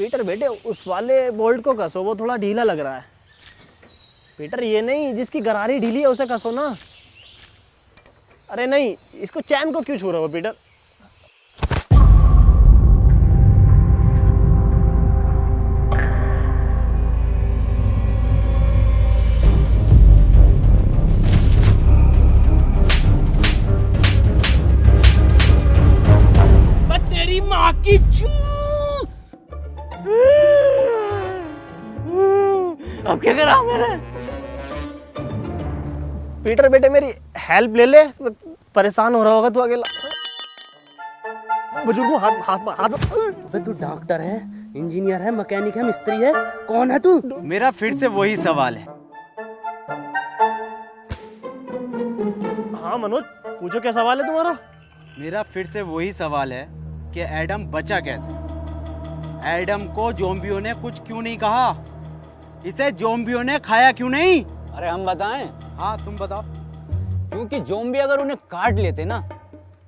Peter बेटे उस वाले बोल्ट को कसो, वो थोड़ा ढीला लग रहा है। पीटर ये नहीं, जिसकी गरारी ढीली है उसे कसो ना। अरे नहीं, इसको चैन को क्यों छू रहे हो पीटर? तेरी माँ की चू। अब क्या करा मैंने? पीटर बेटे मेरी हेल्प ले ले, परेशान हो रहा होगा तू अकेला। बुजुर्ग हाथ हाथ हाथ। अबे तू डॉक्टर है, इंजीनियर है, मैकेनिक है, मिस्त्री है, कौन है तू? मेरा फिर से वही सवाल है। हाँ मनोज, पूछो क्या सवाल है तुम्हारा? मेरा फिर से वही सवाल है कि एडम बचा कैसे? एडम को ज़ॉम्बियों ने कुछ क्यों नहीं कहा? इसे ज़ॉम्बियों ने खाया क्यों नहीं? अरे हम बताएं? हाँ तुम बताओ। क्योंकि ज़ॉम्बी अगर उन्हें काट लेते ना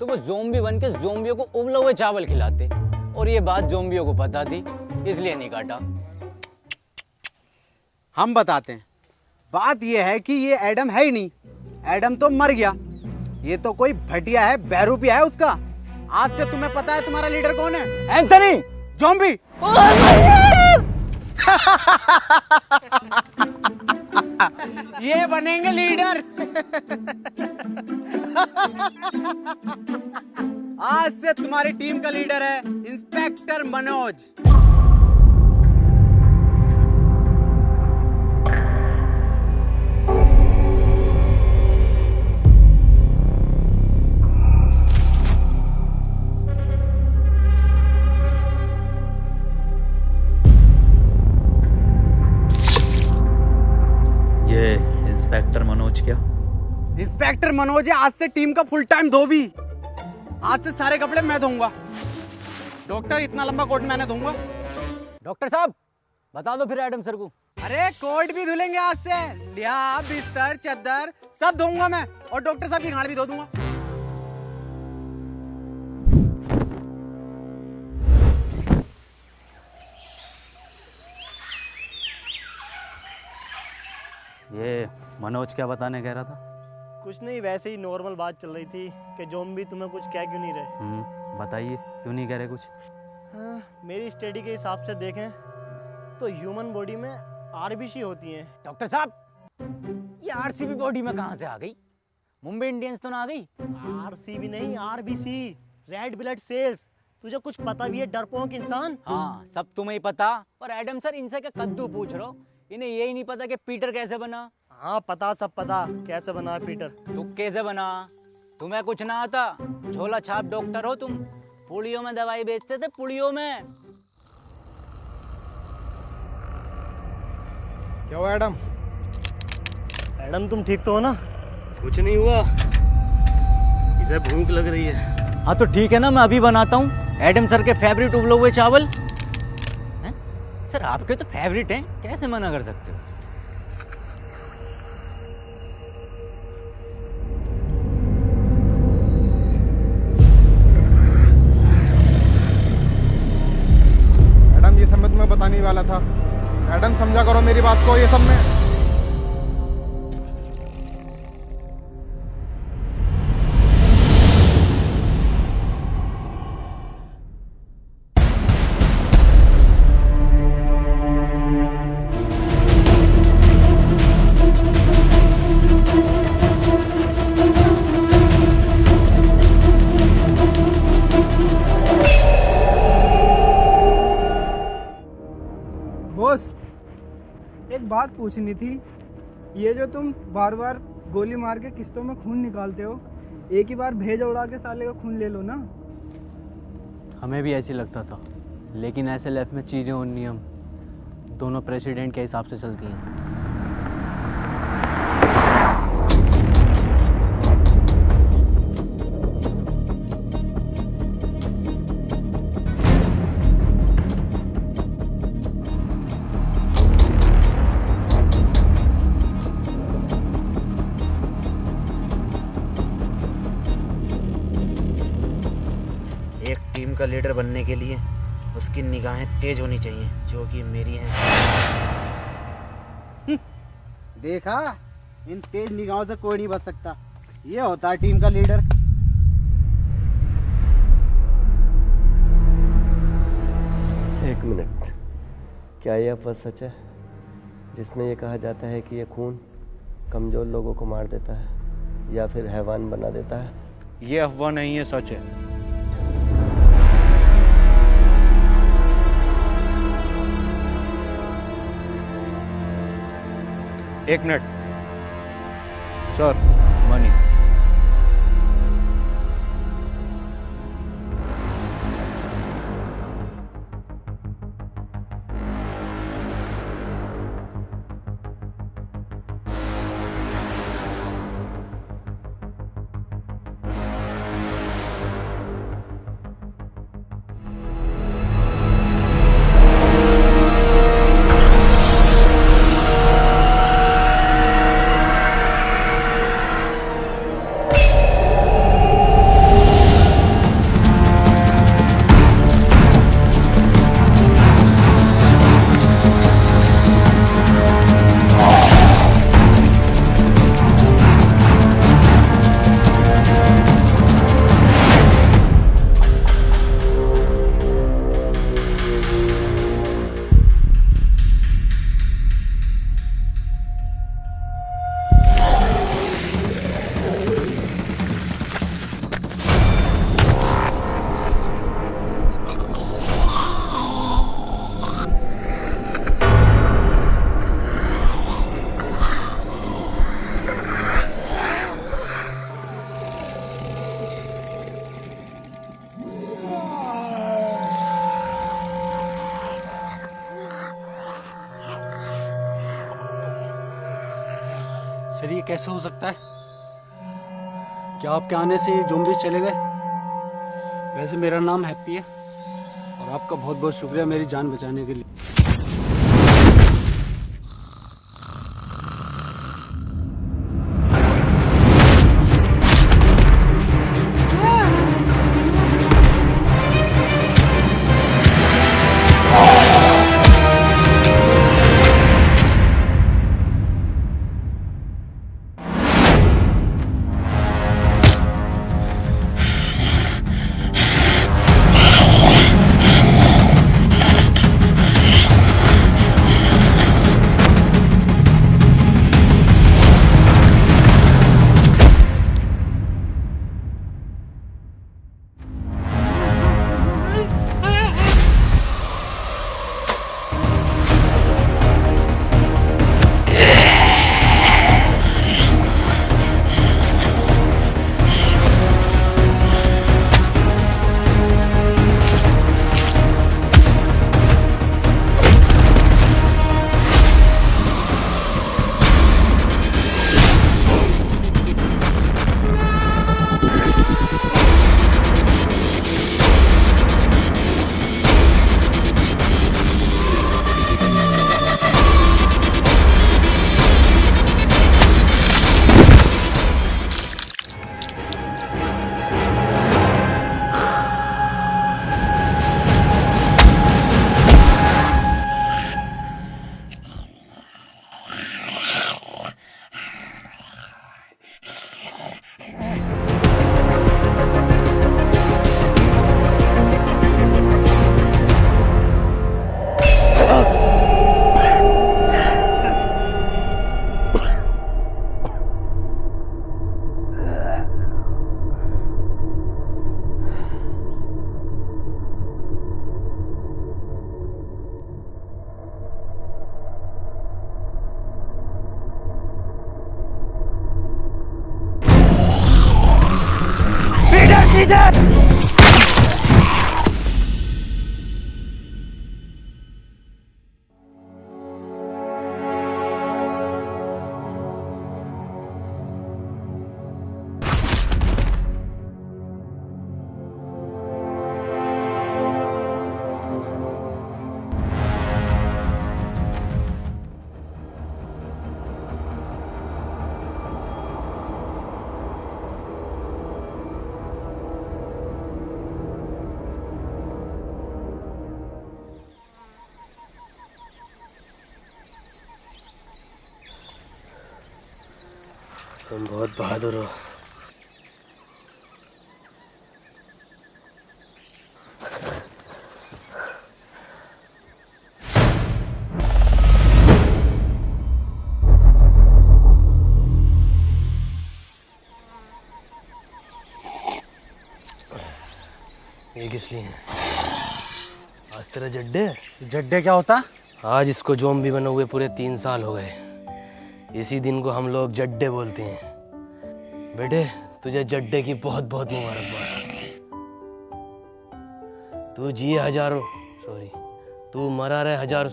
तो वो ज़ॉम्बी बन के ज़ॉम्बियों को उबले हुए चावल खिलाते, और ये बात ज़ॉम्बियों को पता थी, इसलिए नहीं काटा। हम बताते हैं। बात ये है कि ये एडम है ही नहीं। एडम तो मर गया। ये तो कोई भटिया है, बहरूपिया है उसका। आज से तुम्हें पता है तुम्हारा लीडर कौन है? एंथनी। ज़ॉम्बी। ये बनेंगे लीडर। आज से तुम्हारी टीम का लीडर है इंस्पेक्टर मनोज। ये इंस्पेक्टर मनोज क्या? इंस्पेक्टर मनोज है आज से टीम का फुल टाइम धोबी। आज से सारे कपड़े मैं धोऊंगा। डॉक्टर इतना लंबा कोट मैंने धोऊंगा। डॉक्टर साहब बता दो फिर एडम सर को। अरे कोट भी धुलेंगे आज से। लिया बिस्तर चद्दर सब धोऊंगा मैं, और डॉक्टर साहब की गांड भी धो दूंगा। ये मनोज क्या बताने कह रहा था? कुछ नहीं, वैसे ही नॉर्मल बात चल रही थी कि ज़ॉम्बी तुम्हें कुछ कह क्यों नहीं रहे। बताइए क्यों नहीं कह रहे कुछ? हाँ, मेरी स्टडी के हिसाब से देखें तो ह्यूमन बॉडी में आरबीसी होती हैं। डॉक्टर साहब ये आरसीबी बॉडी में कहाँ से आ गई? मुंबई इंडियंस तो ना आ गई? आरसीबी नहीं, आरबीसी, रेड ब्लड सेल्स। तुझे कुछ पता भी है डरपोक इंसान? हाँ सब तुम्हें ही पता, पर एडम सर इनसे क्या कद्दू पूछ रहे हो? इन्हें यही नहीं पता कि पीटर कैसे बना? हाँ पता, सब पता कैसे बना है पीटर। तू कैसे बना? तुम्हें कुछ ना आता? झोला छाप डॉक्टर हो तुम। पुड़ियों में दवाई बेचते थे, पुड़ियों में। क्या हुआ एडम? एडम तुम ठीक तो हो ना? कुछ नहीं हुआ, इसे भूख लग रही है। हाँ तो ठीक है ना, मैं अभी बनाता हूँ एडम सर के फेवरेट उबले हुए चावल। हैं? सर आपके तो फेवरेट हैं, कैसे मना कर सकते हो? एडम ये सब मैं तुम्हें बताने ही वाला था। एडम समझा करो मेरी बात को, ये सब में बॉस एक बात पूछनी थी। ये जो तुम बार बार गोली मार के किस्तों में खून निकालते हो, एक ही बार भेजा उड़ा के साले का खून ले लो ना। हमें भी ऐसे लगता था, लेकिन ऐसे लाइफ में चीज़ें और नियम दोनों प्रेसिडेंट के हिसाब से चलती हैं। एक टीम का लीडर बनने के लिए उसकी निगाहें तेज होनी चाहिए, जो कि मेरी हैं। देखा, इन तेज निगाहों से कोई नहीं बच सकता। ये होता है टीम का लीडर। एक मिनट, क्या यह अफवाह सच है जिसमें यह कहा जाता है कि यह खून कमज़ोर लोगों को मार देता है या फिर हैवान बना देता है? ये अफवाह नहीं है, सच है। एक मिनट सर, मनी। सर, ये कैसे हो सकता है? क्या आपके आने से ये ज़ॉम्बीज़ चले गए? वैसे मेरा नाम हैप्पी है और आपका बहुत बहुत शुक्रिया मेरी जान बचाने के लिए। तुम बहुत बहादुर हो। ये किस लिए है? आज तेरा जड्डे? जड्डे क्या होता? आज इसको ज़ॉम्बी बने हुए पूरे 3 साल हो गए। इसी दिन को हम लोग जड्डे बोलते हैं। बेटे तुझे जड्डे की बहुत बहुत मुबारकबाद। तू जिए हजारों, सॉरी तू मरा रहे हजारों।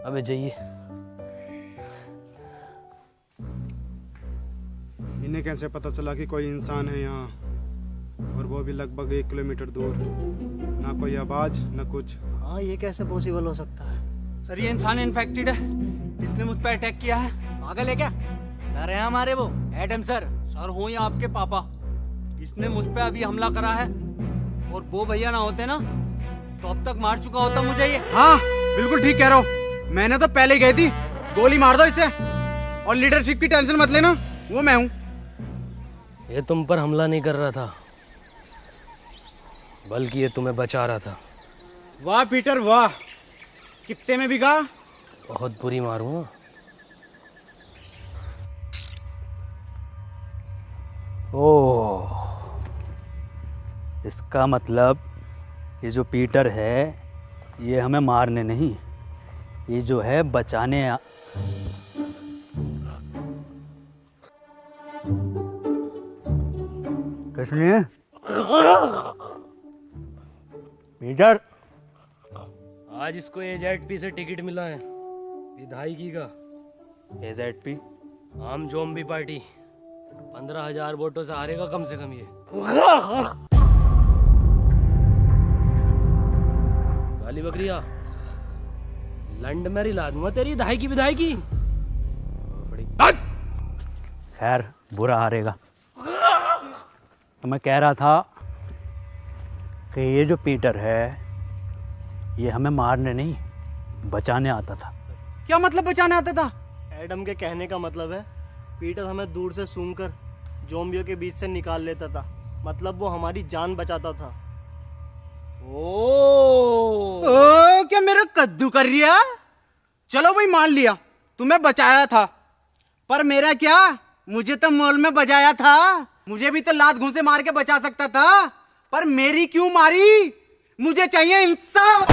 अबे जाइए। इन्हें कैसे पता चला कि कोई इंसान है यहाँ, और वो भी लगभग 1 किलोमीटर दूर? ना कोई आवाज ना कुछ। हाँ ये कैसे पॉसिबल हो सकता है? सर ये इंसान इन्फेक्टेड है, इसने मुझ पर अटैक किया है। पागल है क्या? सर है हमारे वो एडम सर। सर हो या आपके पापा, इसने मुझ पे अभी हमला करा है, और वो भैया ना होते ना तो अब तक मार चुका होता मुझे ये। हाँ बिल्कुल ठीक कह रहा हो, मैंने तो पहले ही गई थी। गोली मार दो इसे, और लीडरशिप की टेंशन मत लेना, वो मैं हूँ। ये तुम पर हमला नहीं कर रहा था, बल्कि ये तुम्हें बचा रहा था। वाह पीटर वाह, कितने में बिका? बहुत बुरी मारूंगा। ओह, इसका मतलब ये जो पीटर है ये हमें मारने नहीं, ये जो है बचाने किसने? पीटर, आज इसको AZP से टिकट मिला है विधायकी का। AZP? आम ज़ॉम्बी पार्टी 15,000 वोटों से हारेगा कम से कम ये। काली बकरिया, लंड में रिला दूंगा तेरी विधायकी विधायकी। खैर बुरा हारेगा। तो मैं कह रहा था कि ये जो पीटर है ये हमें मारने नहीं बचाने आता था। क्या मतलब बचाने आता था? एडम के कहने का मतलब है पीटर हमें दूर से सूंघकर ज़ॉम्बियों के बीच से निकाल लेता था, मतलब वो हमारी जान बचाता था। ओ क्या मेरा कद्दू कर रिया? चलो भाई मान लिया तुम्हें बचाया था, पर मेरा क्या, मुझे तो मॉल में बजाया था। मुझे भी तो लात घूंसे मार के बचा सकता था, पर मेरी क्यों मारी? मुझे चाहिए इंसाफ।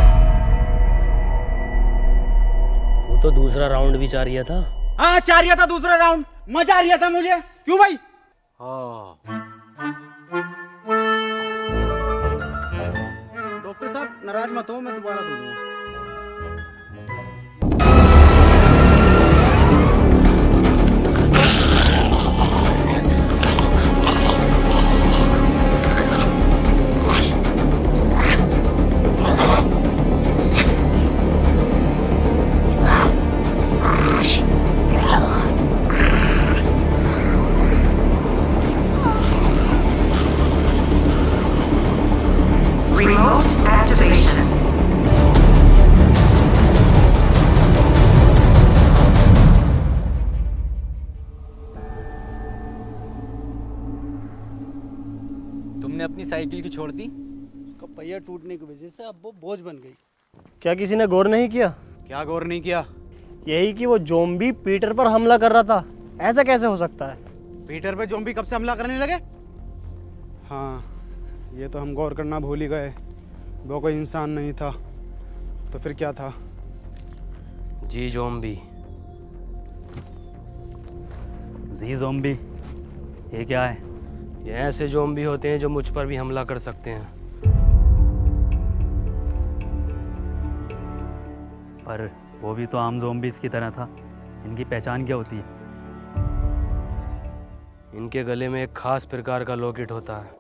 वो तो दूसरा राउंड भी चाह रहा था। हाँ चाह रहा था दूसरा राउंड, मजा आ रहा था मुझे। क्यों भाई? डॉक्टर साहब नाराज मत हो, मैं दोबारा दे दूंगा। Remote activation. तुमने अपनी साइकिल की छोड़ दी? उसका पहिया टूटने की वजह से अब वो बोझ बन गई। क्या किसी ने गौर नहीं किया? क्या गौर नहीं किया? यही कि वो ज़ॉम्बी पीटर पर हमला कर रहा था। ऐसा कैसे हो सकता है? पीटर पे ज़ॉम्बी कब से हमला करने लगे? हाँ ये तो हम गौर करना भूल ही गए, वो कोई इंसान नहीं था तो फिर क्या था? जी ज़ॉम्बी। जी ज़ॉम्बी, ये क्या है? ये ऐसे ज़ॉम्बी होते हैं जो मुझ पर भी हमला कर सकते हैं। पर वो भी तो आम ज़ॉम्बीज़ की तरह था। इनकी पहचान क्या होती है? इनके गले में एक खास प्रकार का लॉकेट होता है,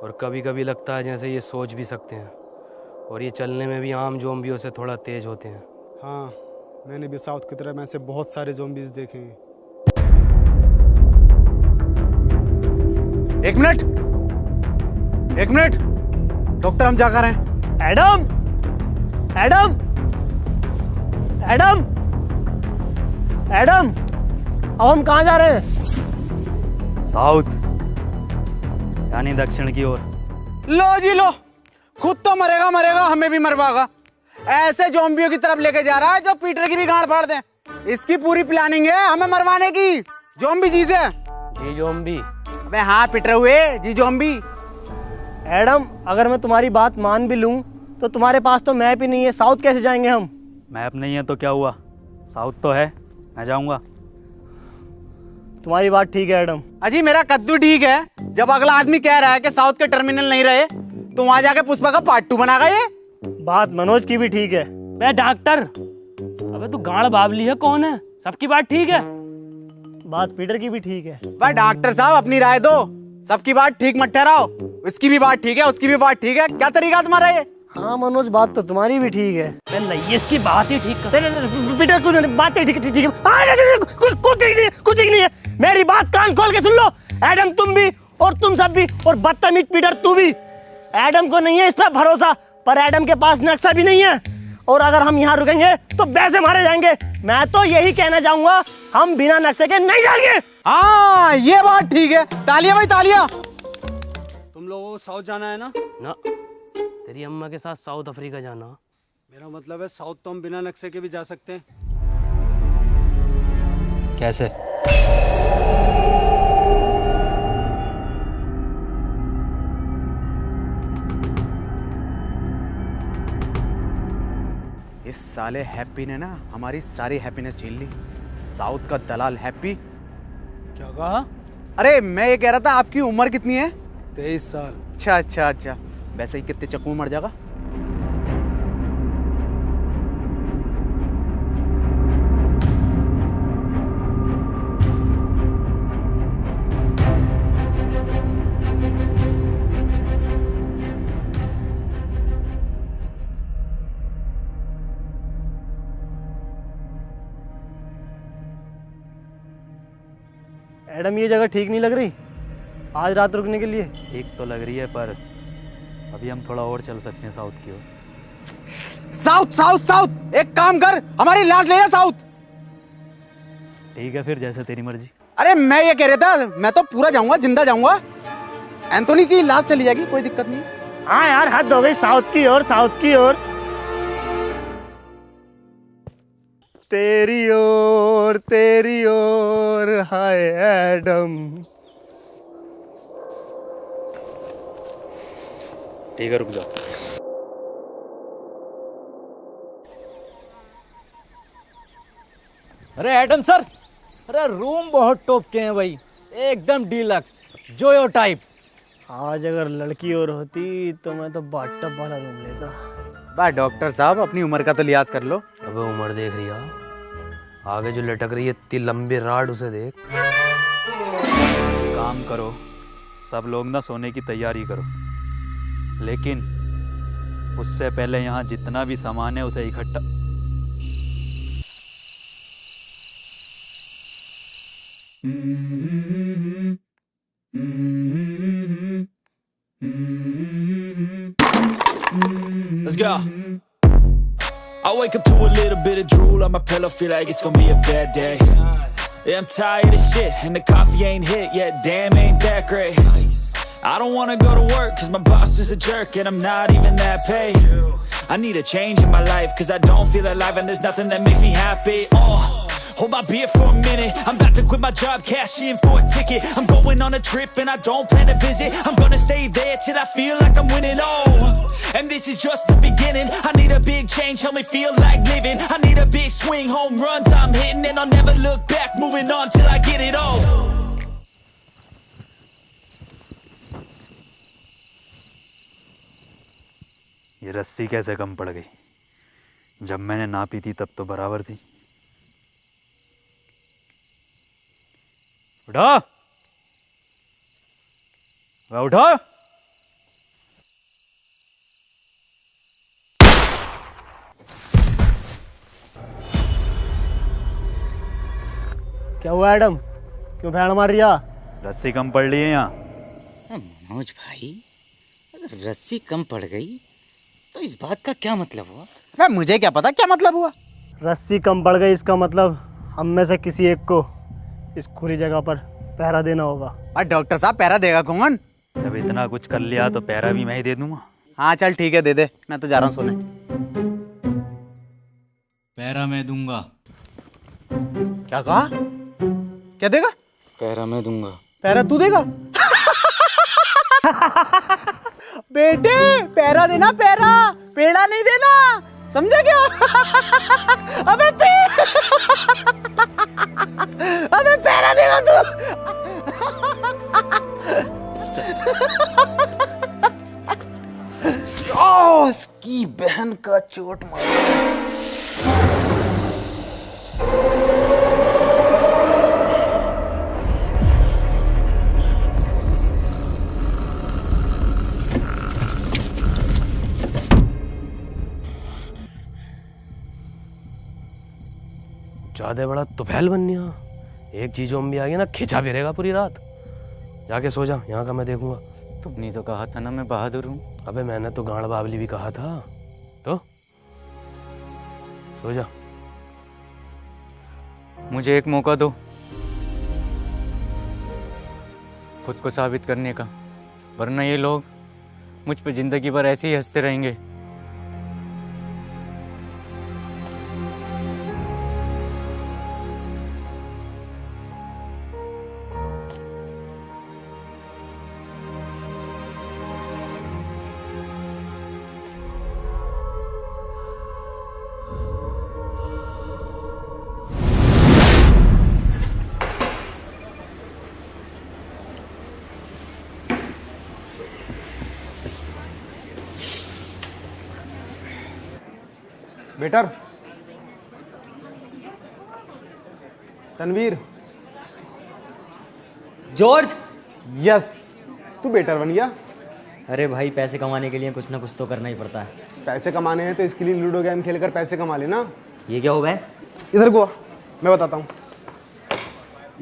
और कभी कभी लगता है जैसे ये सोच भी सकते हैं, और ये चलने में भी आम ज़ॉम्बियों से थोड़ा तेज होते हैं। हाँ मैंने भी साउथ की तरफ में ऐसे बहुत सारे ज़ॉम्बीज़ देखे हैं। एक मिनट डॉक्टर, हम जाकर हैं। एडम, एडम, एडम, एडम, अब हम कहाँ जा रहे हैं? साउथ यानी दक्षिण की ओर। लो जी लो, खुद तो मरेगा मरेगा, हमें भी मरवाएगा। ऐसे ज़ॉम्बियों की तरफ लेके जा रहा है जो पीटर की भी गांड फाड़ दे। इसकी पूरी प्लानिंग है हमें मरवाने की। ज़ॉम्बी जी से। जी ज़ॉम्बी? अबे हाँ पीटर हुए जी ज़ॉम्बी। एडम, अगर मैं तुम्हारी बात मान भी लूं तो तुम्हारे पास तो मैप ही नहीं है, साउथ कैसे जाएंगे हम? मैप नहीं है तो क्या हुआ, साउथ तो है, मैं जाऊंगा। तुम्हारी बात ठीक है एडम। अजी मेरा कद्दू ठीक है। जब अगला आदमी कह रहा है कि साउथ के टर्मिनल नहीं रहे तो वहां जाके पुष्पा का पार्ट 2 बनागा ये। बात मनोज की भी ठीक है। बे डॉक्टर, अबे तू गाड़ बाबली है, कौन है? सबकी बात ठीक है। बात पीटर की भी ठीक है। भाई डॉक्टर साहब अपनी राय दो, सबकी बात ठीक मत ठहराओ। उसकी भी बात ठीक है, उसकी भी बात ठीक है, क्या तरीका तुम्हारा ये? हाँ मनोज, बात तो तुम्हारी भी ठीक है। नहीं, इसकी बात ही ठीक कर। पीटर बात ठीक है, ठीक है। कुछ ठीक नहीं है। मेरी बात कान खोल के सुन लो। एडम तुम भी और तुम सब भी, और बदतमीज पीटर तू भी। एडम को नहीं है इस पर भरोसा, पर एडम के पास नक्शा भी नहीं है, और अगर हम यहाँ रुकेंगे तो वैसे मारे जाएंगे। मैं तो यही कहना चाहूंगा, हम बिना नक्शे के नहीं जाएंगे। हाँ ये बात ठीक है। तालियां भाई तालियां। तुम लोगों को साउथ जाना है ना? ना, तेरी अम्मा के साथ साउथ अफ्रीका जाना। मेरा मतलब है साउथ तो हम बिना नक्शे के भी जा सकते हैं। कैसे? इस साले हैप्पी ने ना हमारी सारी हैप्पीनेस छीन ली। साउथ का दलाल हैप्पी। क्या कहा? अरे मैं ये कह रहा था आपकी उम्र कितनी है? 23 साल। अच्छा अच्छा अच्छा, वैसे ही कितने चक्कू मर जाएगा? एडम, ये जगह ठीक नहीं लग रही आज रात रुकने के लिए। ठीक तो लग रही है, पर अभी हम थोड़ा और चल सकते हैं साउथ की ओर। साउथ साउथ साउथ, एक काम कर, हमारी लाश ले जा साउथ। ठीक है फिर, जैसे तेरी मर्जी। अरे मैं ये कह रहा था, मैं तो पूरा जाऊंगा, जिंदा जाऊंगा। एंथोनी की लाश चली जाएगी, कोई दिक्कत नहीं। हाँ यार, हद हो गई, साउथ की ओर, साउथ की ओर। तेरी ओर हाय एडम। ठीक है, रुक जाओ। अरे एडम सर, अरे रूम बहुत टॉप के हैं भाई, एकदम डीलक्स जोयो टाइप। आज अगर लड़की और होती तो मैं तो बाथटब वाला रूम लेता। बा डॉक्टर साहब अपनी उम्र का तो लिहाज कर लो। अबे उम्र देख रही है, आगे जो लटक रही है इतनी लंबी राड, उसे देख। काम करो, सब लोग ना सोने की तैयारी करो, लेकिन उससे पहले यहाँ जितना भी सामान है उसे इकट्ठा। Let's go. I wake up to a little bit of drool on my pillow, feel like it's gonna be a bad day. Yeah, I'm tired of shit, and the coffee ain't hit yet, damn ain't that great. I don't wanna go to work, cause my boss is a jerk, and I'm not even that paid. I need a change in my life, cause I don't feel alive, and there's nothing that makes me happy. Hold my beer for a minute, I'm about to quit my job, cash in for a ticket. I'm going on a trip and I don't plan to visit, I'm gonna stay there till I feel like I'm winning, and this is just the beginning. I need a big change, help me feel like living. I need a big swing, home runs I'm hitting, and I'll never look back, moving on till I get it all. ये रस्सी कैसे कम पड़ गई? जब मैंने ना P थी तब तो बराबर थी। उठो, उठो। क्या हुआ एडम, क्यों भैड़ मार रिया? रस्सी कम पड़ रही है यहाँ। मनोज भाई, अगर रस्सी कम पड़ गई तो इस बात का क्या मतलब हुआ? मैं मुझे क्या पता क्या मतलब हुआ। रस्सी कम पड़ गई, इसका मतलब हम में से किसी एक को इस खुली जगह पर पहरा देना होगा। और डॉक्टर साहब पैरा देगा कौन? जब इतना कुछ कर लिया तो पैरा भी मैं ही दे दूंगा। हाँ चल ठीक है, दे दे, मैं तो जा रहा हूँ सोने। पैरा मैं दूंगा। क्या कहा? क्या देगा? पैरा मैं दूंगा। पैरा तू देगा? बेटे पैरा देना, पैरा, पेड़ा नहीं देना, समझा क्या? अबे अबे पैरा देगा तू। ओ इसकी बहन का चोट मारा। ज्यादा बड़ा तुफैल बननिया। एक चीज ज़ॉम्बी आ गया ना, खिंचा फिरेगा पूरी रात। जाके सो जा, यहाँ का मैं देखूंगा। तुमने तो कहा था ना मैं बहादुर हूँ। अबे मैंने तो गांड बावली भी कहा था। तो सो जा। मुझे एक मौका दो खुद को साबित करने का, वरना ये लोग मुझ पे जिंदगी भर ऐसे ही हंसते रहेंगे। Better, Tanveer, George. यस, तू बेटर बन गया। अरे भाई पैसे कमाने के लिए कुछ ना कुछ तो करना ही पड़ता है। पैसे कमाने हैं तो इसके लिए लूडो गेम खेलकर पैसे कमा लेना। ये क्या हो गया? इधर को आ, मैं बताता हूँ।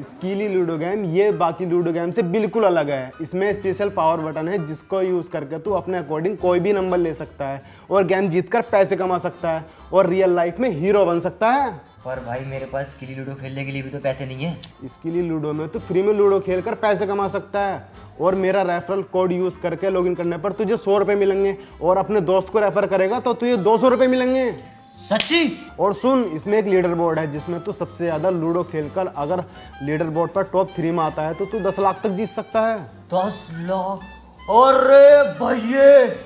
स्कीली लूडो गेम ये बाकी लूडो गेम से बिल्कुल अलग है। इसमें स्पेशल पावर बटन है जिसको यूज़ करके तू अपने अकॉर्डिंग कोई भी नंबर ले सकता है और गेम जीतकर पैसे कमा सकता है और रियल लाइफ में हीरो बन सकता है। पर भाई मेरे पास स्कीली लूडो खेलने के लिए भी तो पैसे नहीं है। स्कीली लूडो में तू फ्री में लूडो खेलकर पैसे कमा सकता है और मेरा रेफरल कोड यूज़ करके लॉगिन करने पर तुझे 100 रुपये मिलेंगे और अपने दोस्त को रेफर करेगा तो तुझे 200 रुपये मिलेंगे। सच्ची? और सुन, इसमें एक लीडर बोर्ड है जिसमें तू सबसे ज्यादा लूडो खेलकर अगर लीडर बोर्ड पर टॉप 3 में आता है तो तू 10 लाख तक जीत सकता है। 10 लाख? अरे भैये,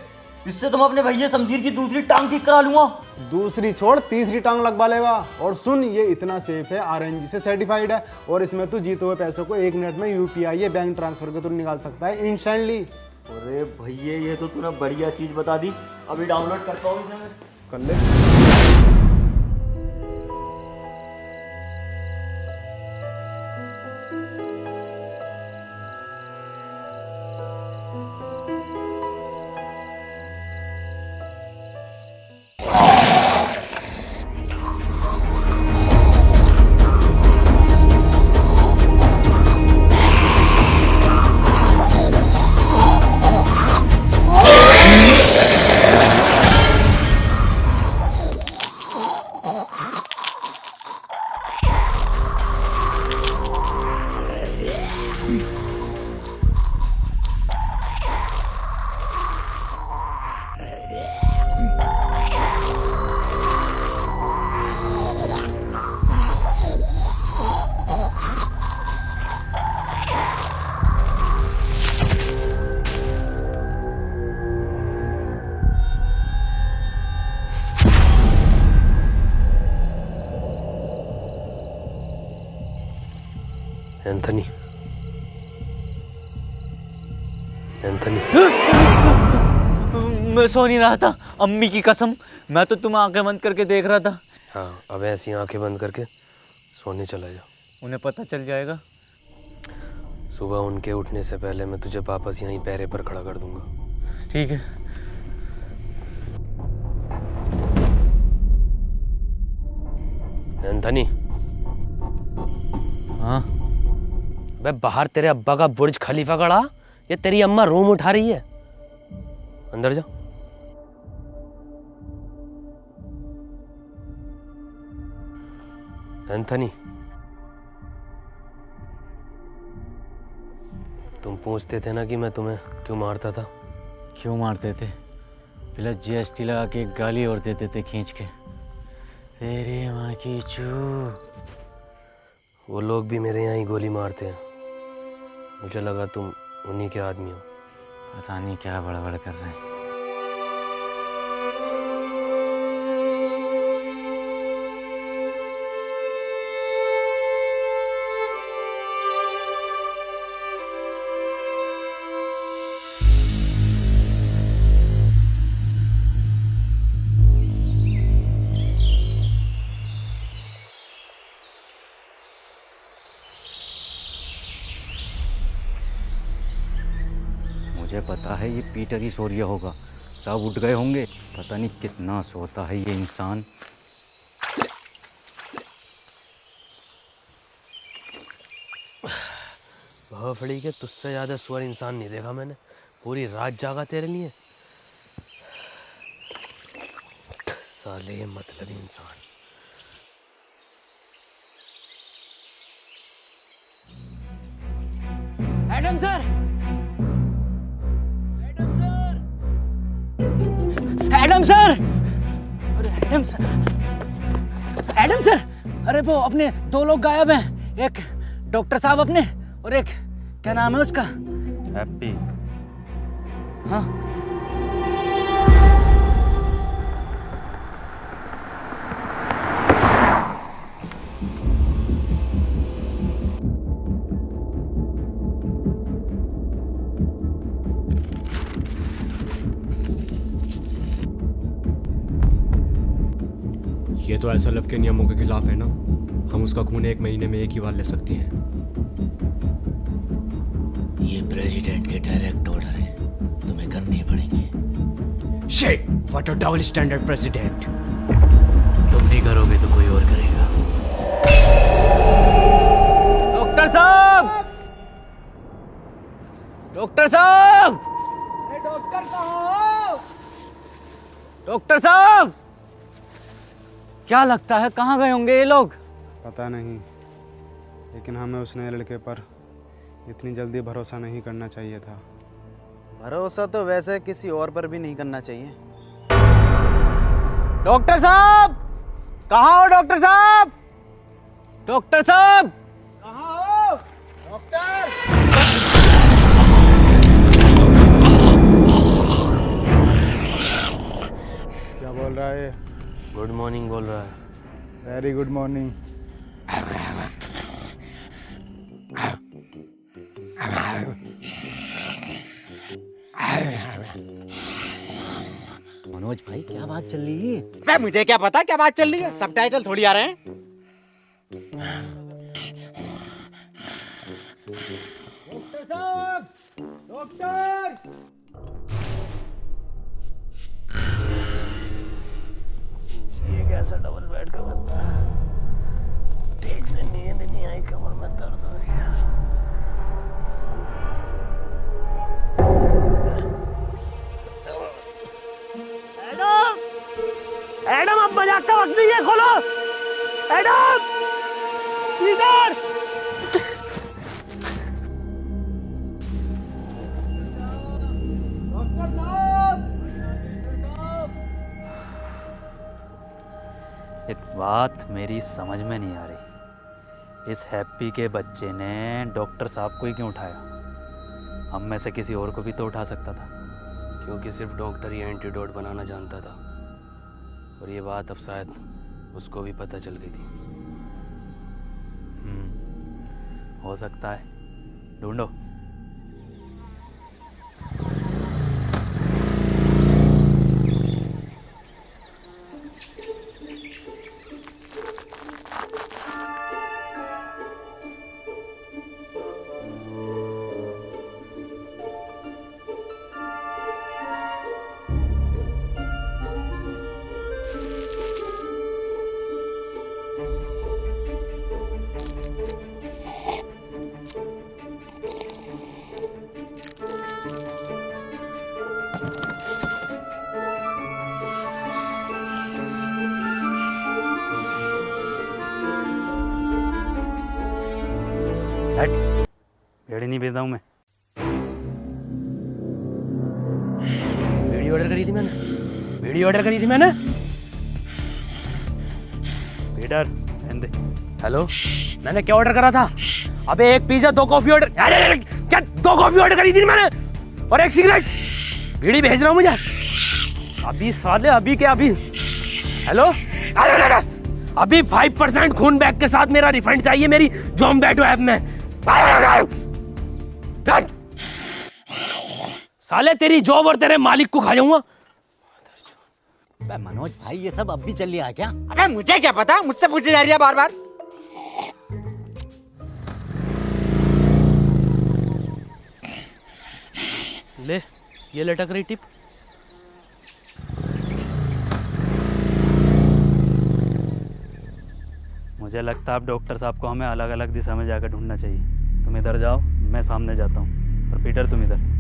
इससे तुम अपने भैया शमशीर की दूसरी टांग ठीक करा लूंगा। दूसरी छोड़, तीसरी टांग लगवा लेगा। और सुन, ये इतना सेफ है, RNG से सर्टिफाइड है और इसमें तू जीते हुए पैसों को 1 मिनट में UPI या बैंक ट्रांसफर के थ्रू निकाल सकता है इंस्टेंटली। अरे भैया ये तो तूने बढ़िया चीज बता दी। अभी डाउनलोड करता हूँ इसे मैं। कर ले। एंथनी, एंथनी, मैं सो नहीं रहा था, अम्मी की कसम, मैं तो तुम आंखें बंद करके देख रहा था। हाँ, अब ऐसी आंखें बंद करके सोने चला जा। उन्हें पता चल जाएगा। सुबह उनके उठने से पहले मैं तुझे वापस यहीं पैरे पर खड़ा कर दूंगा। ठीक है। एंथनी। हाँ? बे बाहर तेरे अब्बा का बुर्ज खलीफा खड़ा, ये तेरी अम्मा रूम उठा रही है। अंदर जा। एंथनी, तुम पूछते थे ना कि मैं तुम्हें क्यों मारता था। क्यों मारते थे? पहले जीएसटी लगा के एक गाली और देते थे खींच के। तेरी माँ की चू। वो लोग भी मेरे यहाँ ही गोली मारते हैं। मुझे लगा तुम उन्हीं के आदमी हो। पता नहीं क्या बड़बड़ कर रहे हैं। मुझे पता है ये पीटर ही सो रिया होगा। सब उठ गए होंगे। पता नहीं कितना सोता है ये इंसान। भोफड़ी के तुझसे ज़्यादा स्वर इंसान नहीं देखा मैंने। पूरी रात जागा तेरे लिए। साले मतलब इंसान। Adam sir! Adam sir! अरे एडम सर! Adam sir! अरे वो अपने 2 लोग गायब हैं। एक डॉक्टर साहब अपने और एक क्या नाम है उसका? हैप्पी। हाँ। ये तो एसएलएफ के नियमों के खिलाफ है ना। हम उसका खून 1 महीने में 1 ही बार ले सकते हैं। ये प्रेसिडेंट के डायरेक्ट ऑर्डर है, तुम्हें करने पड़ेंगे। Shit, what a double standard president. तुम नहीं करोगे तो कोई और करेगा। डॉक्टर साहब! डॉक्टर साहब! डॉक्टर कहाँ हो? डॉक्टर साहब! क्या लगता है कहाँ गए होंगे ये लोग? पता नहीं, लेकिन हमें उस नए लड़के पर इतनी जल्दी भरोसा नहीं करना चाहिए था। भरोसा तो वैसे किसी और पर भी नहीं करना चाहिए। डॉक्टर साहब! कहाँ हो डॉक्टर साहब? डॉक्टर साहब! कहाँ हो? डॉक्टर! क्या बोल रहा है? गुड मॉर्निंग बोल रहा है। Very good morning. मनोज भाई क्या बात चल रही है? अबे मुझे क्या पता क्या बात चल रही है। सबटाइटल थोड़ी आ रहे हैं। डॉक्टर साहब! डॉक्टर! ये कैसा डबल बेड का बंदा है? ठीक से नींद नहीं आई, कमर में दर्द हो गया। एडम! एडम, अब मजाक का वक्त नहीं है, खोलो। एडम! पीटर! एक बात मेरी समझ में नहीं आ रही। इस हैप्पी के बच्चे ने डॉक्टर साहब को ही क्यों उठाया? हम में से किसी और को भी तो उठा सकता था। क्योंकि सिर्फ डॉक्टर ही एंटीडोट बनाना जानता था। और ये बात अब शायद उसको भी पता चल गई थी। हो सकता है। ढूंढो। भेड़ी नहीं भेजता हूँ मैं। ऑर्डर करी थी मैंने, वीडियो ऑर्डर करी थी मैंने। पीटर दे। हेलो, मैंने क्या ऑर्डर करा था? अबे एक पिज्जा 2 कॉफी ऑर्डर, अरे क्या 2 कॉफी ऑर्डर करी थी मैंने और 1 सिगरेट। बीड़ी भेज रहा हूँ मुझे अभी साले, अभी क्या अभी? हेलो, अभी 5% खून बैग के साथ मेरा रिफंड चाहिए मेरी ज़ोमैटो ऐप में। साले तेरी जॉब और तेरे मालिक को खा जाऊंगा। मनोज भाई ये सब अब भी चल रहा है क्या? अबे मुझे क्या पता, मुझसे पूछे जा रही है बार बार। ले ये लटक रही टिप। मुझे लगता है अब डॉक्टर साहब को हमें अलग अलग दिशा में जाकर ढूंढना चाहिए। तुम इधर जाओ, मैं सामने जाता हूँ, और पीटर तुम इधर।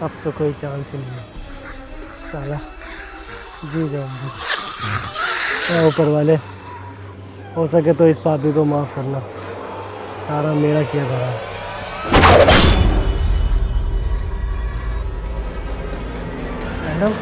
अब तो कोई चांस ही नहीं है साला, जी जाऊंगी। ऊपर वाले हो सके तो इस पापी को माफ करना, सारा मेरा किया धरा है। मैडम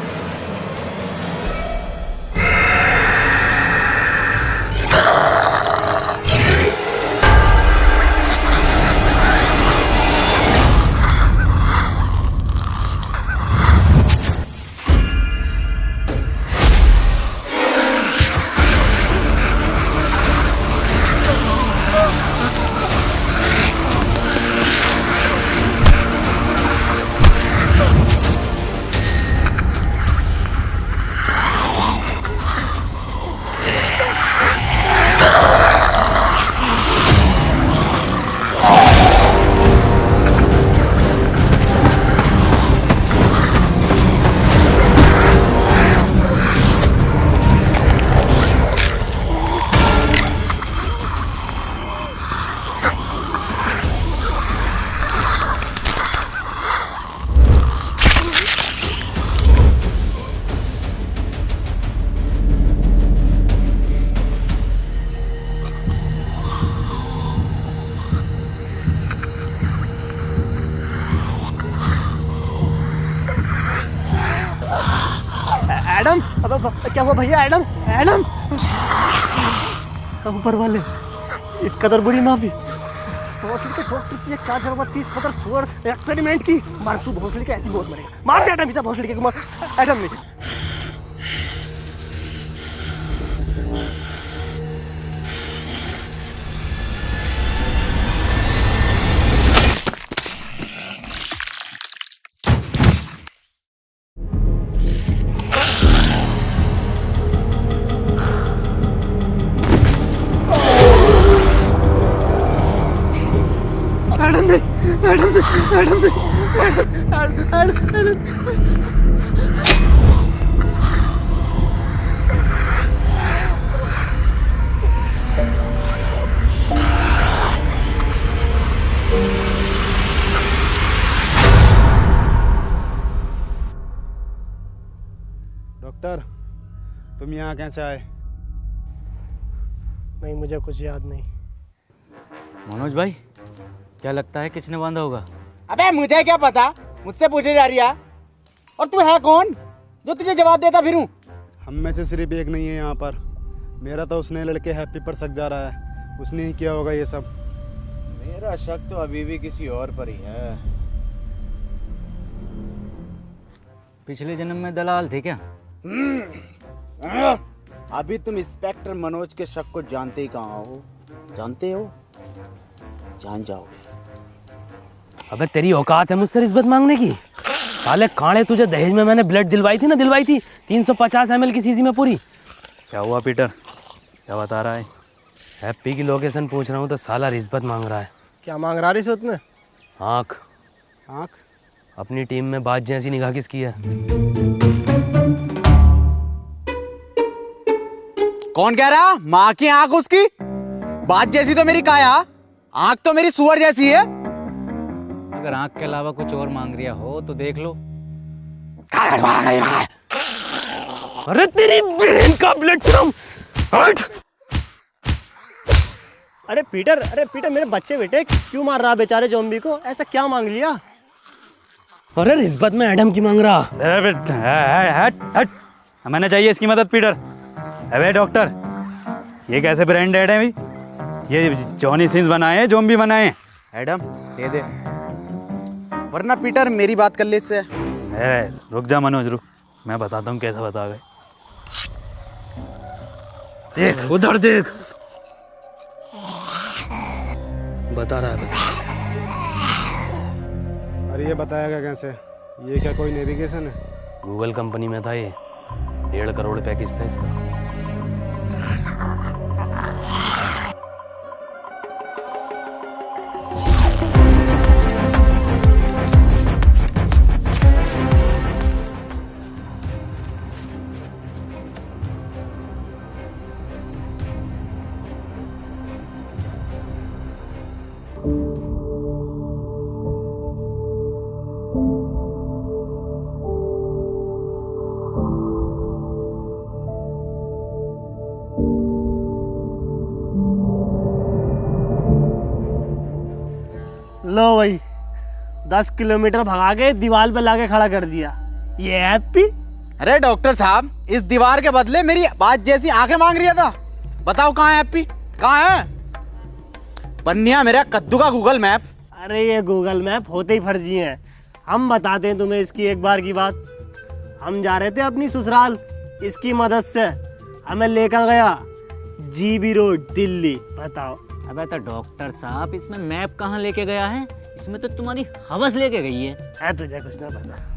एडम, अब क्या हुआ भैया? एडम, एडम, ऊपर वाले इस कदर बुरी ना भी भोसड़ी के ठोक की 430 पत्थर सुअर एक्सपेरिमेंट की मार। तू भोसड़ी के ऐसी बहुत मरेगा, मार दे एडम, इसे भोसड़ी के मार। एडम नहीं, डॉक्टर तुम यहाँ कैसे आए? नहीं मुझे कुछ याद नहीं। मनोज भाई क्या लगता है किसने बांधा होगा? अबे मुझे क्या पता, मुझसे पूछे जा रही है। और तू है कौन जो तुझे जवाब देता फिरूं? हम में से सिर्फ एक नहीं है यहाँ पर। मेरा तो उसने लड़के हैप्पी पर शक जा रहा है, उसने ही किया होगा ये सब। मेरा शक तो अभी भी किसी और पर ही है। पिछले जन्म में दलाल थे क्या? अभी तुम इंस्पेक्टर मनोज के शक को जानते ही कहाँ हो? जानते हो, जान जाओगे। अबे तेरी औकात है मुझसे रिश्वत मांगने की? साले कांडे, तुझे दहेज में मैंने ब्लड दिलवाई थी 350 ml की सीसी में पूरी। क्या हुआ पीटर, क्या बता रहा है? हैप्पी की लोकेशन पूछ रहा हूँ तो साला रिश्वत मांग रहा है। क्या मांग रहा रिश्वत में? आँख। आँख? अपनी टीम में बात जैसी निगाह किसकी है? कौन कह रहा? माँ की आंख उसकी, बात जैसी तो मेरी काया, आंख तो मेरी सुअर जैसी है। अगर आंख के अलावा कुछ और मांग रिया हो तो देख लो। अरे तेरी बहन का ब्लड हट। अरे पीटर मेरे बच्चे बेटे क्यों मार रहा बेचारे ज़ॉम्बी को? ऐसा क्या मांग लिया? अरे रिश्वत में एडम की मांग रहा। हट, हमें चाहिए इसकी मदद पीटर। अबे डॉक्टर, ये कैसे ब्रांड एड है भाई? ये जॉनी सिंस बनाए हैं, ज़ॉम्बी बनाए हैं। एडम दे दे, वरना पीटर मेरी बात कर ले इससे। रुक जा मनोज, रुक, मैं बताता हूँ कैसे बता गए। देख उधर देख, बता रहा है। अरे ये बताएगा कैसे? ये क्या कोई नेविगेशन है? गूगल कंपनी में था ये, 1.5 करोड़ पैकेज था इसका। लो भाई, 10 किलोमीटर भगा के दीवार पे लाके खड़ा कर दिया। ये हैप्पी? अरे डॉक्टर साहब, इस दीवार के बदले मेरी बात जैसी आंखें मांग रही था। बताओ कहाँ है हैप्पी, कहाँ है? बन्निया मेरा कद्दू का गूगल मैप। अरे ये गूगल मैप होते ही फर्जी हैं। हम बताते हैं तुम्हें इसकी एक बार की बात। हम जा रहे थे अपनी ससुराल, इसकी मदद से हमें लेकर गया जीबी रोड दिल्ली। बताओ। अबे तो डॉक्टर साहब, इसमें मैप कहाँ लेके गया है? इसमें तो तुम्हारी हवस लेके गई है। तुझे कुछ ना पता।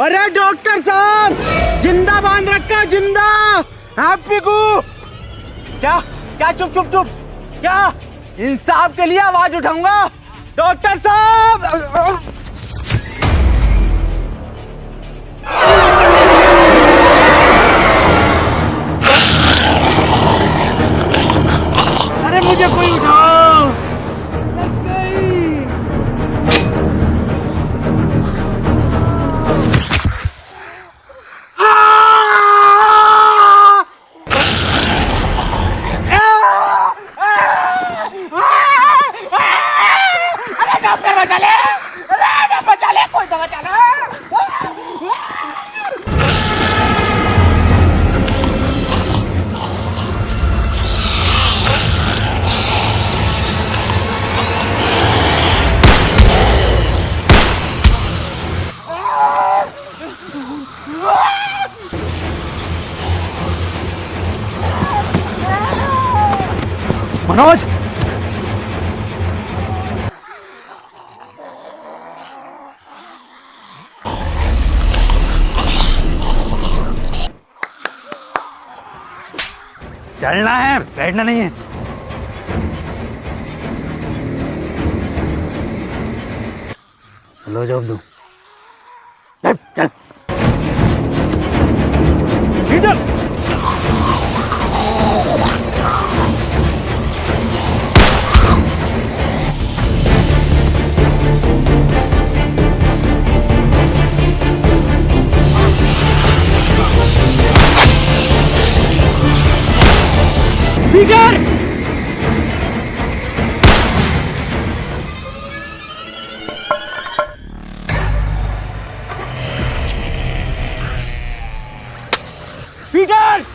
अरे डॉक्टर साहब, जिंदा बांध रखा, जिंदा हैप्पी को। क्या क्या? चुप चुप चुप। क्या? इंसाफ के लिए आवाज उठाऊंगा डॉक्टर साहब। अरे मुझे कोई उठाओ, लग गई। मनोज, चलना है, बैठना नहीं है। लो जॉब दो, चल चल। पीटर! पीटर!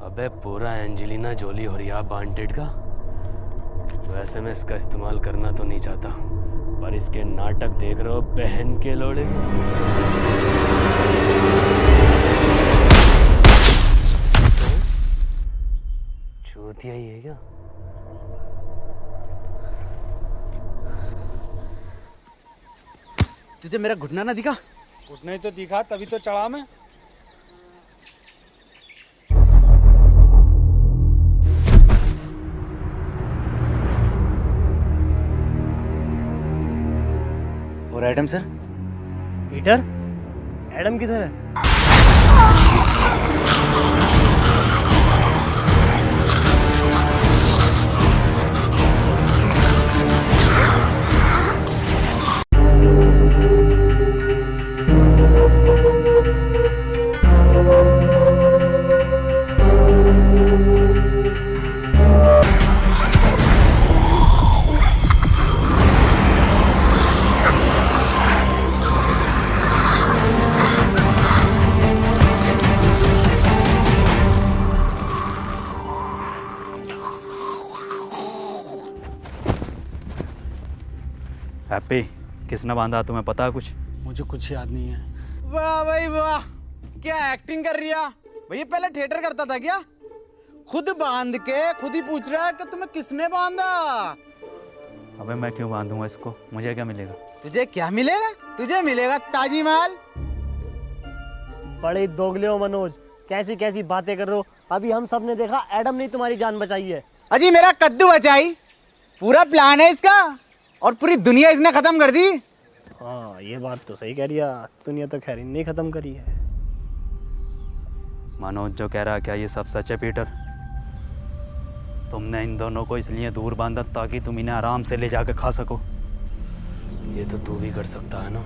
अबे पूरा एंजेलिना जोली हो रिया वांटेड का। वैसे मैं इसका इस्तेमाल करना तो नहीं चाहता, पर इसके नाटक देख रहे हो बहन के लोड़े। चूतिया ही है क्या? तुझे मेरा घुटना ना दिखा? घुटना ही तो दिखा, तभी तो चढ़ा मैं। और एडम सर? पीटर, एडम किधर है? हैप्पी, किसने बांधा तुम्हें पता है कुछ? मुझे कुछ याद नहीं है। वाह भाई वाह, क्या एक्टिंग कर रही है भैया। पहले थिएटर करता था क्या? खुद बांध के खुद ही पूछ रहा है कि तुम्हें किसने बांधा। अबे मैं क्यों बांधूंगा इसको? मुझे क्या मिलेगा? तुझे क्या मिलेगा? तुझे मिलेगा ताजी माल। बड़े दोगले हो मनोज, कैसी कैसी बातें कर रहे हो। अभी हम सब ने देखा एडम ने तुम्हारी जान बचाई है। अजी मेरा कद्दू बचाई, पूरा प्लान है इसका, और पूरी दुनिया इसने खत्म कर दी। हाँ ये बात तो सही कह रही है, दुनिया तो खैर नहीं खत्म करी है। मनोज जो कह रहा है क्या ये सब सच है पीटर? तुमने इन दोनों को इसलिए दूर बांधा ताकि तुम इन्हें आराम से ले जाकर खा सको। ये तो तू भी कर सकता है ना।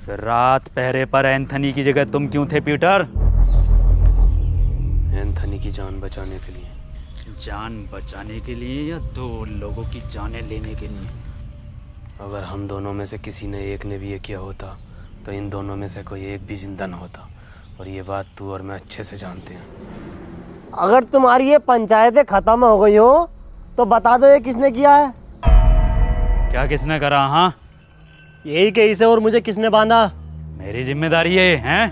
फिर रात पहरे पर एंथनी की जगह तुम क्यों थे पीटर? एंथनी की जान बचाने के लिए। जान बचाने के लिए या दो लोगों की जानें लेने के लिए? अगर हम दोनों में से किसी ने एक ने भी ये किया होता तो इन दोनों में से कोई एक भी जिंदा न होता, और ये बात तू और मैं अच्छे से जानते हैं। अगर तुम्हारी ये पंचायतें खत्म हो गई हो तो बता दो ये किसने किया है? क्या किसने करा? हाँ यही केस है। और मुझे किसने बांधा? मेरी जिम्मेदारी है, हैं?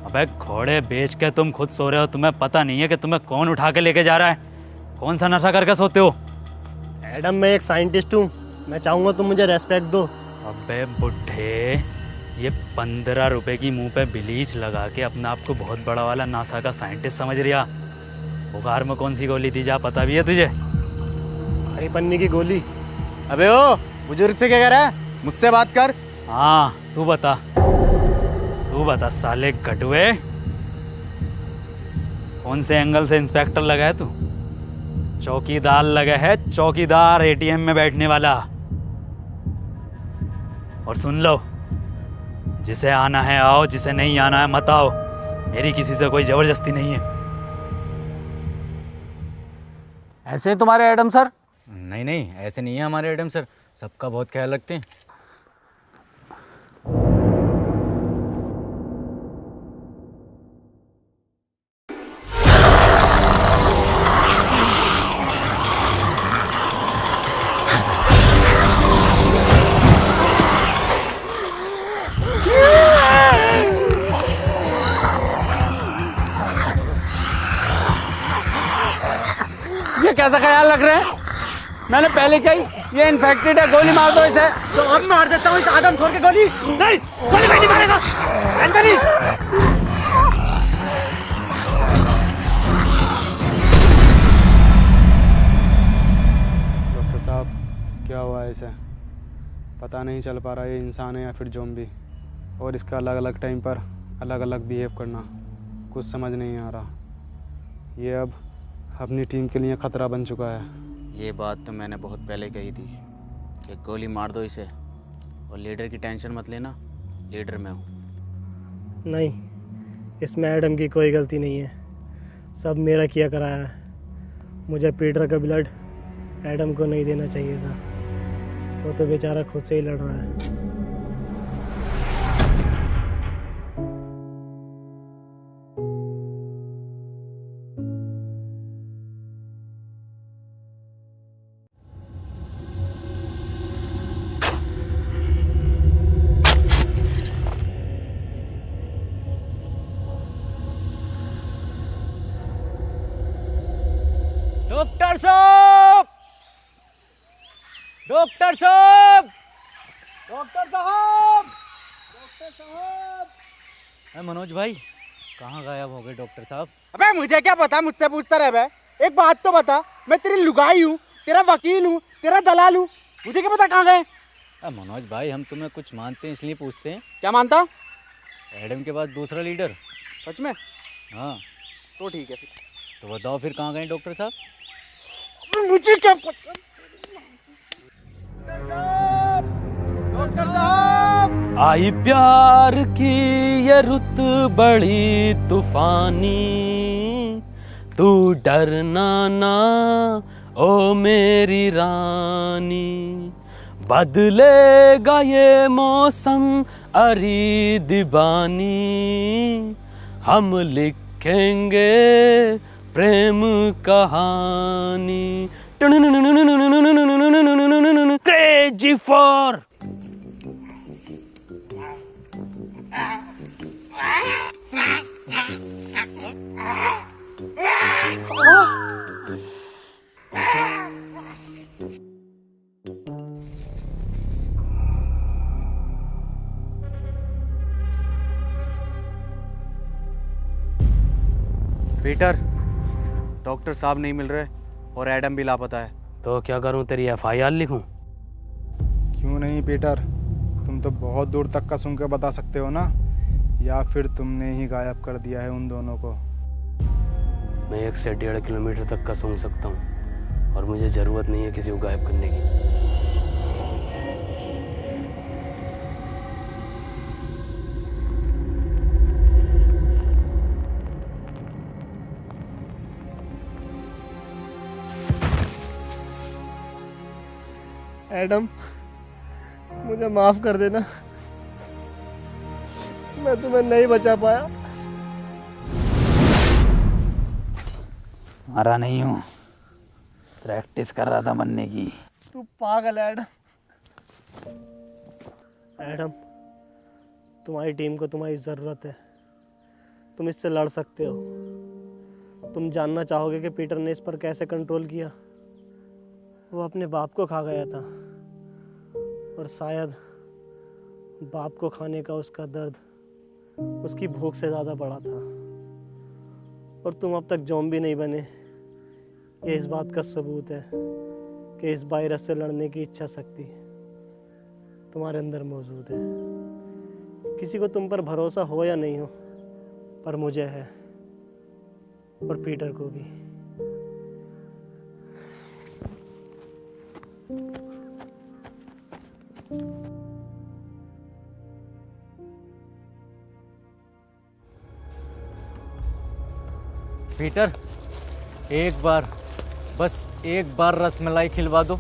अबे घोड़े बेच के तुम खुद सो रहे हो, तुम्हें पता नहीं है कि तुम्हें कौन उठा के लेके जा रहा है? कौन सा नशा करके सोते हो? एडम मैं एक साइंटिस्ट हूँ, मैं चाहूँगा तुम मुझे रेस्पेक्ट दो। अबे बुढ़े, ये 15 रुपए की मुंह पे ब्लीच लगा के अपने आप को बहुत बड़ा वाला नासा का साइंटिस्ट समझ रिया। बुखार में कौन सी गोली थी जा पता भी है तुझे? हरी पन्नी की गोली। अबे ओ बुजुर्ग से क्या कह रहा है? मुझसे बात कर। हाँ तू बता साले कटुए, कौन से एंगल से इंस्पेक्टर लगा है तू? चौकीदार लगा है, चौकीदार एटीएम में बैठने वाला। और सुन लो, जिसे आना है आओ, जिसे नहीं आना है मत आओ। मेरी किसी से कोई जबरदस्ती नहीं है। ऐसे हैं तुम्हारे एडम सर? नहीं नहीं, ऐसे नहीं है हमारे एडम सर, सबका बहुत ख्याल रखते हैं। कैसा ख्याल रख रहे हैं? मैंने पहले कही ये इन्फेक्टेड है, गोली मार दो इसे। तो अब मार देता हूँ इस आदम खोर के गोली। नहीं, गोली नहीं मारेगा। एंथनी, डॉक्टर साहब क्या हुआ है इसे? पता नहीं चल पा रहा ये इंसान है या फिर ज़ॉम्बी, और इसका अलग अलग टाइम पर अलग अलग बिहेव करना कुछ समझ नहीं आ रहा। ये अब अपनी टीम के लिए ख़तरा बन चुका है। ये बात तो मैंने बहुत पहले कही थी कि गोली मार दो इसे, और लीडर की टेंशन मत लेना, लीडर मैं हूँ। नहीं, इसमें एडम की कोई गलती नहीं है, सब मेरा किया कराया है। मुझे पीटर का ब्लड एडम को नहीं देना चाहिए था, वो तो बेचारा खुद से ही लड़ रहा है। डॉक्टर साहब, डॉक्टर साहब, डॉक्टर साहब, डॉक्टर साहब। मनोज भाई कहाँ गायब हो गए डॉक्टर साहब? अबे मुझे क्या पता, मुझसे पूछता रहे बे। एक बात तो बता, मैं तेरी लुगाई हूँ, तेरा वकील हूँ, तेरा दलाल हूँ, मुझे क्या पता कहाँ गए? मनोज भाई हम तुम्हें कुछ मानते हैं इसलिए पूछते हैं। क्या मानता? एडम के बाद दूसरा लीडर। सच में? हाँ तो ठीक है फिर। तो बताओ फिर कहाँ गए डॉक्टर साहब? मुझे क्या पता। डॉक्टर साहब, आई प्यार की ये रुत बड़ी तूफानी, तू डरना ना ओ मेरी रानी, बदलेगा ये मौसम अरी दीवानी, हम लिखेंगे प्रेम कहानी। क्रेजी फॉर पीटर, डॉक्टर साहब नहीं मिल रहे और एडम भी लापता है। तो क्या करूं, तेरी FIR लिखूं? क्यों नहीं पीटर, तुम तो बहुत दूर तक का सुन के बता सकते हो ना, या फिर तुमने ही गायब कर दिया है उन दोनों को? मैं 1 से 1.5 किलोमीटर तक का सूंघ सकता हूँ, और मुझे ज़रूरत नहीं है किसी को गायब करने की। एडम, मुझे माफ कर देना, मैं तुम्हें नहीं बचा पाया। मरा नहीं हूँ, प्रैक्टिस कर रहा था मरने की। तू पागल है एडम। एडम, तुम्हारी टीम को तुम्हारी ज़रूरत है, तुम इससे लड़ सकते हो। तुम जानना चाहोगे कि पीटर ने इस पर कैसे कंट्रोल किया। वो अपने बाप को खा गया था, और शायद बाप को खाने का उसका दर्द उसकी भूख से ज़्यादा बड़ा था। और तुम अब तक ज़ॉम्बी नहीं बने, ये इस बात का सबूत है कि इस वायरस से लड़ने की इच्छा शक्ति तुम्हारे अंदर मौजूद है। किसी को तुम पर भरोसा हो या नहीं हो, पर मुझे है, और पीटर को भी। पीटर, एक बार, बस एक बार रसमलाई खिलवा दो।